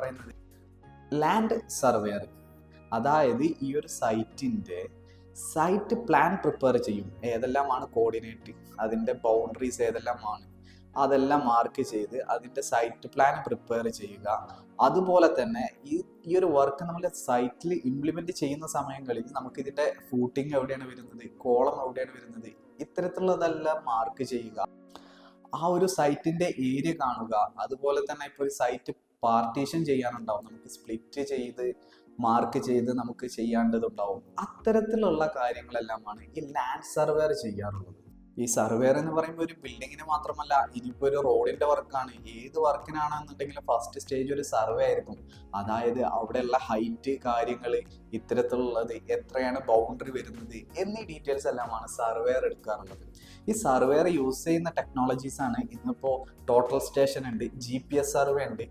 പറയുന്നത്? Land surveyor, അതായത് ഈ ഒരു സൈറ്റ് പ്ലാൻ പ്രിപ്പയർ ചെയ്യും. ഏതെല്ലാമാണ് കോർഡിനേറ്റ്, അതിൻ്റെ ബൗണ്ടറീസ് ഏതെല്ലാമാണ്, അതെല്ലാം മാർക്ക് ചെയ്ത് അതിൻ്റെ സൈറ്റ് പ്ലാൻ പ്രിപ്പയർ ചെയ്യുക. അതുപോലെ തന്നെ ഈ ഒരു വർക്ക് നമ്മൾ സൈറ്റിൽ ഇംപ്ലിമെന്റ് ചെയ്യുന്ന സമയങ്ങളിൽ നമുക്ക് ഇതിൻ്റെ ഫൂട്ടിങ് എവിടെയാണ് വരുന്നത്, കോളം എവിടെയാണ് വരുന്നത്, ഇത്തരത്തിലുള്ളതെല്ലാം മാർക്ക് ചെയ്യുക. ആ ഒരു സൈറ്റിന്റെ ഏരിയ കാണുക. അതുപോലെ തന്നെ ഇപ്പോൾ ഒരു സൈറ്റ് പാർട്ടീഷൻ ചെയ്യാനുണ്ടാവും, നമുക്ക് സ്പ്ലിറ്റ് ചെയ്ത് മാർക്ക് ചെയ്ത് നമുക്ക് ചെയ്യേണ്ടതുണ്ടാവും. അത്തരത്തിലുള്ള കാര്യങ്ങളെല്ലാമാണ് ഈ ലാൻഡ് സർവേയർ ചെയ്യാറുള്ളത്. ഈ സർവേയർ എന്ന് പറയുമ്പോൾ ഒരു ബിൽഡിങ്ങിന് മാത്രമല്ല, ഇനിയിപ്പോൾ ഒരു റോഡിന്റെ വർക്കാണ്, ഏത് വർക്കിനാണെന്നുണ്ടെങ്കിലും ഫസ്റ്റ് സ്റ്റേജ് ഒരു സർവേ ആയിരിക്കും. അതായത് അവിടെയുള്ള ഹൈറ്റ് കാര്യങ്ങൾ, ഇത്തരത്തിലുള്ളത് എത്രയാണ് ബൗണ്ടറി വരുന്നത് എന്നീ ഡീറ്റെയിൽസ് എല്ലാമാണ് സർവേയർ എടുക്കാറുള്ളത്. ഈ സർവേയർ യൂസ് ചെയ്യുന്ന ടെക്നോളജീസ് ആണ് ഇന്നിപ്പോൾ ടോട്ടൽ സ്റ്റേഷൻ ഉണ്ട്, GPS സർവേ ഉണ്ട്.